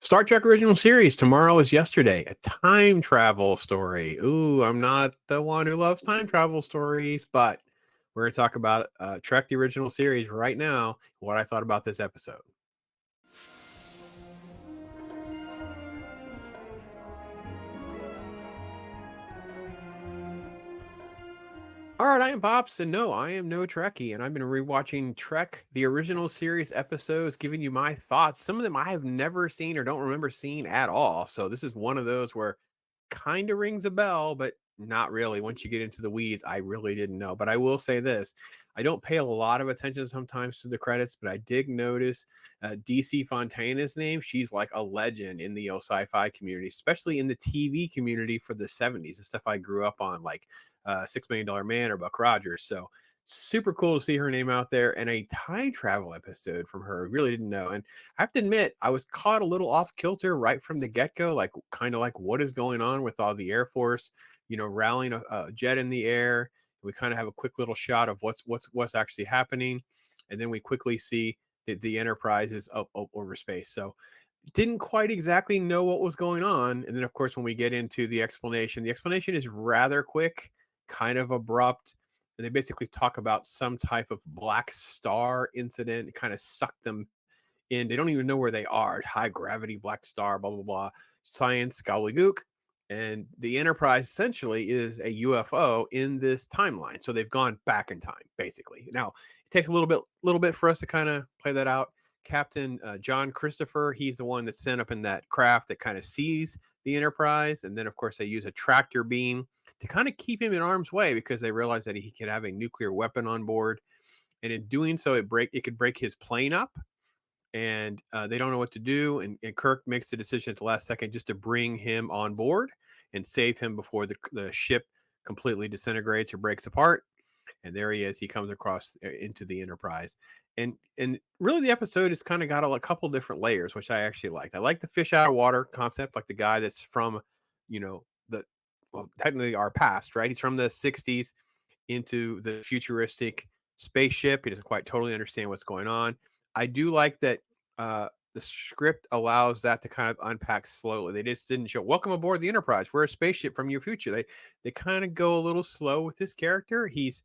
Star Trek original series. Tomorrow is yesterday. A time travel story. Ooh, I'm not the one who loves time travel stories, but we're going to talk about Trek the original series right now. What I thought about this episode. All right, I am Pops, and no, I am no Trekkie, and I've been rewatching Trek the original series episodes, giving you my thoughts. Some of them I have never seen or don't remember seeing at all. So this is one of those where kind of rings a bell, but not really. Once you get into the weeds, I really didn't know. But I will say this: I don't pay a lot of attention sometimes to the credits, but I did notice DC Fontana's name. She's like a legend in the sci-fi community, especially in the TV community for the '70s, the stuff I grew up on, like $6 Million Man or Buck Rogers. So super cool to see her name out there, and a time travel episode from her. Really didn't know. And I have to admit, I was caught a little off kilter right from the get-go, like kind of like what is going on with all the Air Force, rallying a jet in the air. We kind of have a quick little shot of what's actually happening, and then we quickly see that the Enterprise is up over space. So didn't quite exactly know what was going on. And then, of course, when we get into the explanation is rather quick, kind of abrupt. And they basically talk about some type of black star incident, kind of suck them in. They don't even know where they are. High gravity, black star, blah, blah, blah. Science, gobbledygook. And the Enterprise essentially is a UFO in this timeline. So they've gone back in time, basically. Now, it takes a little bit for us to kind of play that out. Captain John Christopher, he's the one that's sent up in that craft that kind of sees the Enterprise. And then, of course, they use a tractor beam to kind of keep him in harm's way because they realize that he could have a nuclear weapon on board. And in doing so, it could break his plane up, and they don't know what to do. And Kirk makes the decision at the last second just to bring him on board and save him before the ship completely disintegrates or breaks apart. And there he is. He comes across into the Enterprise. And really, the episode has kind of got a couple different layers, which I actually liked. I like the fish out of water concept, like the guy that's from, the well, technically our past, right? He's from the '60s into the futuristic spaceship. He doesn't quite totally understand what's going on. I do like that the script allows that to kind of unpack slowly. They just didn't show "Welcome aboard the Enterprise. We're a spaceship from your future." They kind of go a little slow with this character. He's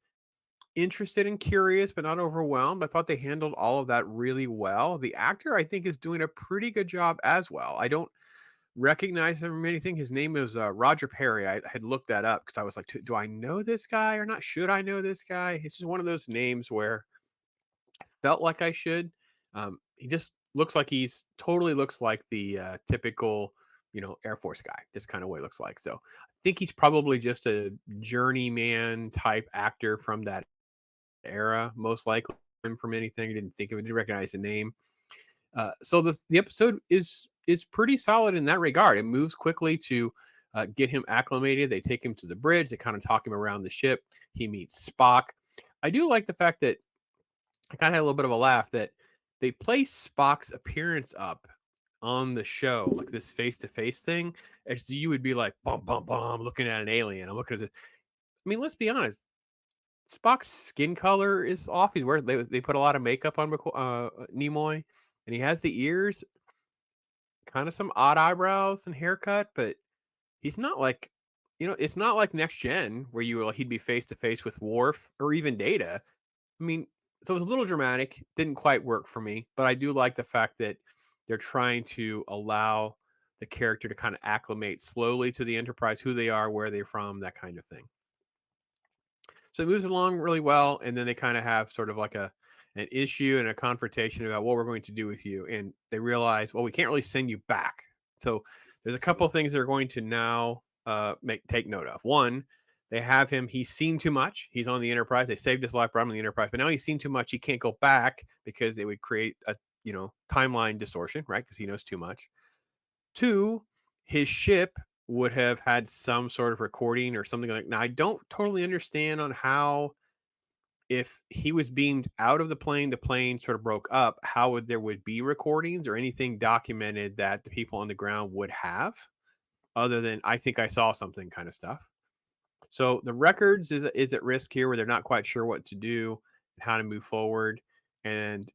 interested and curious, but not overwhelmed. I thought they handled all of that really well. The actor, I think, is doing a pretty good job as well. I don't recognize him from anything. His name is Roger Perry. I had looked that up because I was like, do I know this guy or not? Should I know this guy? It's just one of those names where I felt like I should. He just totally looks like the typical, Air Force guy, just kind of what he looks like. So I think he's probably just a journeyman type actor from that era, most likely from anything. I didn't think of it, didn't recognize the name. So the episode is pretty solid in that regard. It moves quickly to get him acclimated. They take him to the bridge. They kind of talk him around the ship. He meets Spock. I do like the fact that I kind of had a little bit of a laugh that they place Spock's appearance up on the show, like this face to face thing, as you would be like, bum, bum, bum, looking at an alien. I'm looking at this. I mean, let's be honest. Spock's skin color is off. They put a lot of makeup on Nimoy, and he has the ears, kind of some odd eyebrows and haircut, but he's not like, it's not like Next Gen where he'd be face to face with Worf or even Data. I mean, so it was a little dramatic. Didn't quite work for me, but I do like the fact that they're trying to allow the character to kind of acclimate slowly to the Enterprise, who they are, where they're from, that kind of thing. So it moves along really well, and then they kind of have sort of like an issue and a confrontation about what we're going to do with you, and they realize, well, we can't really send you back. So there's a couple of things they're going to now take note of. One, they have him. He's seen too much. He's on the Enterprise. They saved his life, brought him on the Enterprise, but now he's seen too much. He can't go back because it would create a timeline distortion, right? Because he knows too much. Two, his ship would have had some sort of recording or something like. Now I don't totally understand on how, if he was beamed out of the plane sort of broke up, how there would be recordings or anything documented that the people on the ground would have, other than I think I saw something kind of stuff. So the records is at risk here, where they're not quite sure what to do and how to move forward, and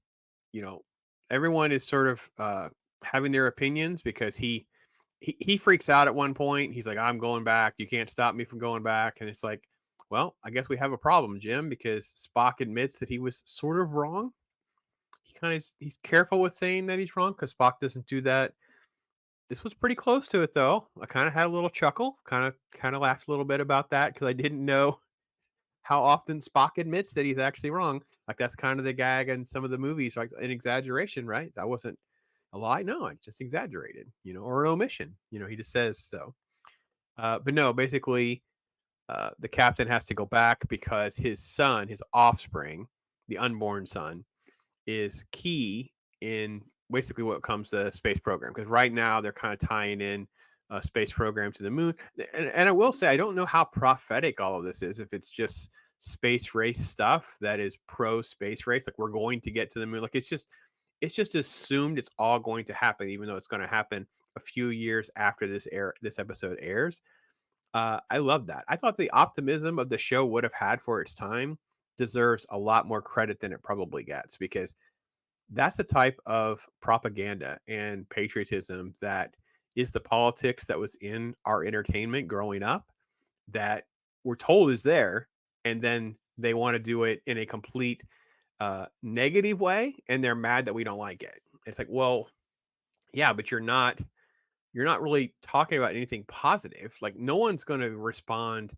you know everyone is sort of having their opinions because he freaks out at one point. He's like, "I'm going back. You can't stop me from going back." And it's like, well, I guess we have a problem, Jim, because Spock admits that he was sort of wrong. He's careful with saying that he's wrong because Spock doesn't do that. This was pretty close to it though. I kind of had a little chuckle, kind of laughed a little bit about that because I didn't know how often Spock admits that he's actually wrong. Like that's kind of the gag in some of the movies, like an exaggeration, right? That wasn't a lie. No, I just exaggerated, or an omission. He just says so. But no, basically, the captain has to go back because his son, his offspring, the unborn son, is key in basically what comes to the space program. Because right now they're kind of tying in a space program to the moon. And I will say, I don't know how prophetic all of this is. If it's just space race stuff that is pro space race, like we're going to get to the moon. Like it's just assumed it's all going to happen, even though it's going to happen a few years after this episode airs. I love that. I thought the optimism of the show would have had for its time deserves a lot more credit than it probably gets because that's a type of propaganda and patriotism that is the politics that was in our entertainment growing up that we're told is there. And then they want to do it in a complete negative way. And they're mad that we don't like it. It's like, well, yeah, but you're not really talking about anything positive. Like no one's going to respond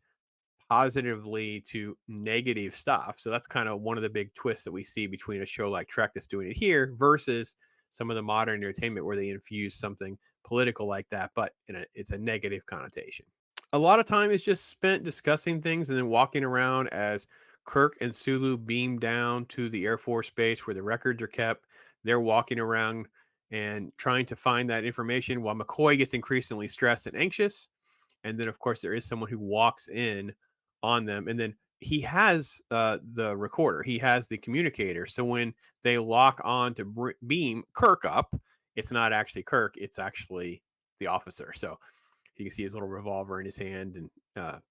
positively to negative stuff. So that's kind of one of the big twists that we see between a show like Trek that's doing it here versus some of the modern entertainment where they infuse something political like that, but it's a negative connotation. A lot of time is just spent discussing things and then walking around as Kirk and Sulu beam down to the Air Force base where the records are kept. They're walking around and trying to find that information while McCoy gets increasingly stressed and anxious. And then, of course, there is someone who walks in on them. And then he has the recorder, he has the communicator. So when they lock on to beam Kirk up, it's not actually Kirk, it's actually the officer. So you can see his little revolver in his hand, and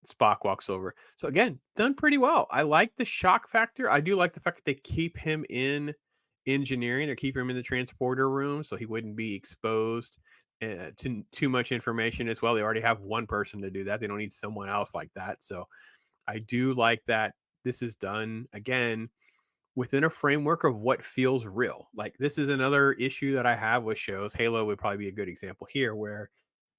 Spock walks over. So again, done pretty well. I like the shock factor. I do like the fact that they keep him in engineering. They keep him in the transporter room so he wouldn't be exposed to too much information as well. They already have one person to do that. They don't need someone else like that. So I do like that this is done again within a framework of what feels real. Like this is another issue that I have with shows. Halo would probably be a good example here where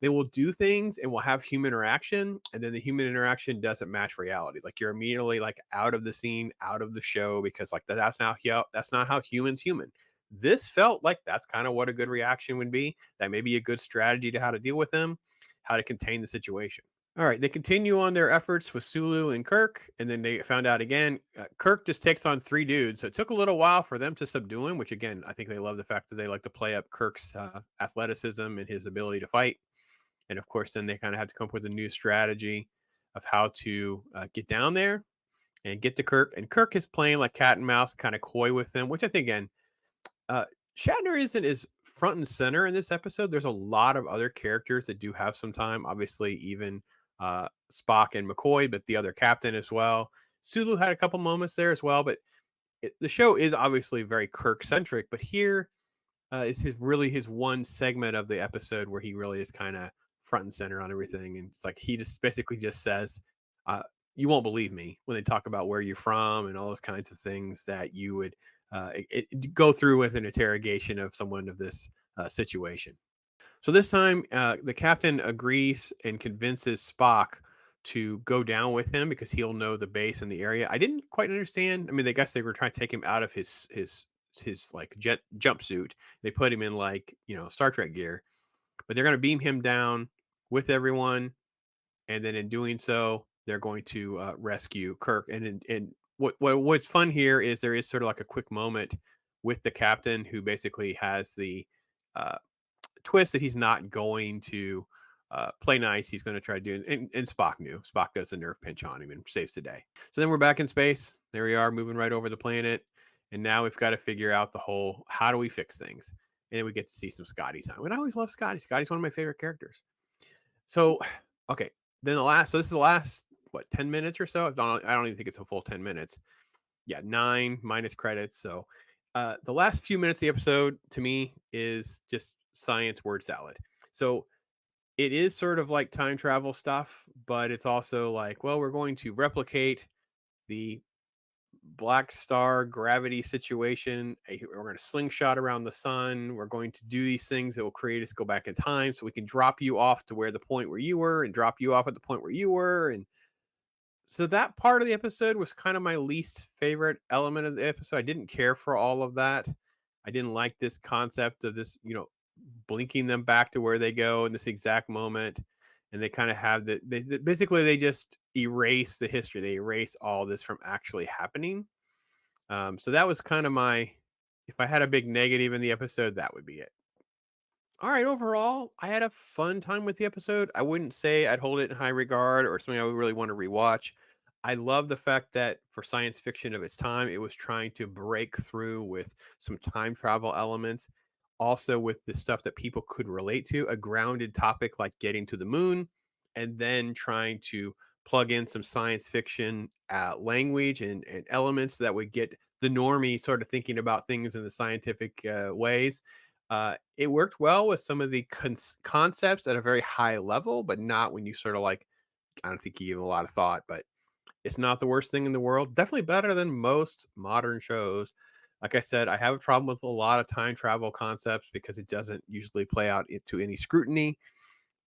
they will do things and will have human interaction and then the human interaction doesn't match reality. Like you're immediately like out of the scene, out of the show because like that's not how humans human. This felt like that's kind of what a good reaction would be. That may be a good strategy to how to deal with them, how to contain the situation. All right, they continue on their efforts with Sulu and Kirk, and then they found out again. Kirk just takes on three dudes, so it took a little while for them to subdue him. Which again, I think they love the fact that they like to play up Kirk's athleticism and his ability to fight. And of course, then they kind of have to come up with a new strategy of how to get down there and get to Kirk. And Kirk is playing like cat and mouse, kind of coy with them, which I think again uh, Shatner isn't as front and center in this episode. There's a lot of other characters that do have some time. Obviously, even Spock and McCoy, but the other captain as well. Sulu had a couple moments there as well, but the show is obviously very Kirk centric. But here is his one segment of the episode where he really is kind of front and center on everything, and it's like he just basically just says, uh, "You won't believe me when they talk about where you're from and all those kinds of things that you would go through with an interrogation of someone of this situation." So this time, the captain agrees and convinces Spock to go down with him because he'll know the base and the area. I didn't quite understand. I mean, I guess they were trying to take him out of his like jet jumpsuit. They put him in like Star Trek gear, but they're going to beam him down with everyone, and then in doing so, they're going to rescue Kirk. And what's fun here is there is sort of like a quick moment with the captain who basically has the uh, twist that he's not going to play nice. He's going to try to do it. And Spock knew. Spock does a nerve pinch on him and saves the day. So then we're back in space. There we are, moving right over the planet. And now we've got to figure out the whole how do we fix things? And then we get to see some Scotty time. And I always love Scotty. Scotty's one of my favorite characters. So, okay. Then so this is the last, what, 10 minutes or so? I don't even think it's a full 10 minutes. Yeah, 9 minus credits. So The last few minutes of the episode to me is just science word salad. So it is sort of like time travel stuff, but it's also like, well, we're going to replicate the black star gravity situation. We're going to slingshot around the sun. We're going to do these things that will create us go back in time so we can drop you off to where the point where you were and drop you off at the point where you were. And so that part of the episode was kind of my least favorite element of the episode. I didn't care for all of that. I didn't like this concept of this, blinking them back to where they go in this exact moment. And they kind of have basically they just erase the history. They erase all this from actually happening. So that was kind of if I had a big negative in the episode, that would be it. All right, overall, I had a fun time with the episode. I wouldn't say I'd hold it in high regard or something I would really want to rewatch. I love the fact that for science fiction of its time, it was trying to break through with some time travel elements, also with the stuff that people could relate to, a grounded topic like getting to the moon, and then trying to plug in some science fiction language and elements that would get the normie sort of thinking about things in the scientific ways. It worked well with some of the concepts at a very high level, but not when you sort of like, I don't think you give it a lot of thought, but it's not the worst thing in the world. Definitely better than most modern shows. Like I said, I have a problem with a lot of time travel concepts because it doesn't usually play out into any scrutiny.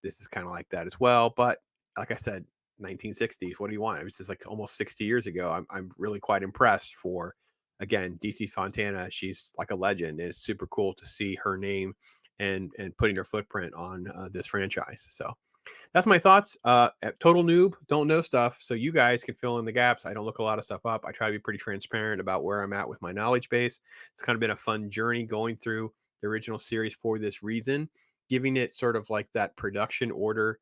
This is kind of like that as well. But like I said, 1960s, what do you want? It was just like almost 60 years ago. I'm really quite impressed for, again, DC Fontana. She's like a legend. And it's super cool to see her name and putting her footprint on this franchise. So that's my thoughts. Total noob, don't know stuff. So you guys can fill in the gaps. I don't look a lot of stuff up. I try to be pretty transparent about where I'm at with my knowledge base. It's kind of been a fun journey going through the original series for this reason, giving it sort of like that production order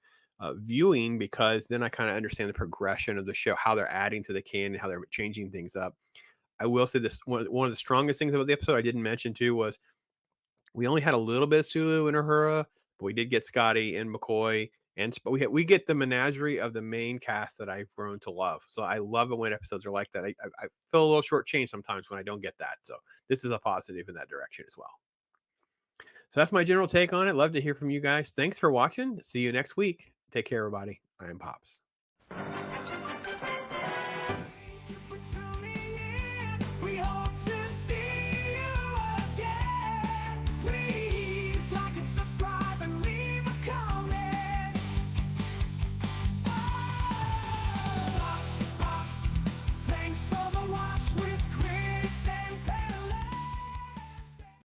viewing, because then I kind of understand the progression of the show, how they're adding to the canon, how they're changing things up. I will say this one of the strongest things about the episode I didn't mention too was we only had a little bit of Sulu and Uhura, but we did get Scotty and McCoy, and we get the menagerie of the main cast that I've grown to love. So I love it when episodes are like that. I feel a little shortchanged sometimes when I don't get that. So this is a positive in that direction as well. So that's my general take on it. Love to hear from you guys. Thanks for watching. See you next week. Take care, everybody. I am Pops.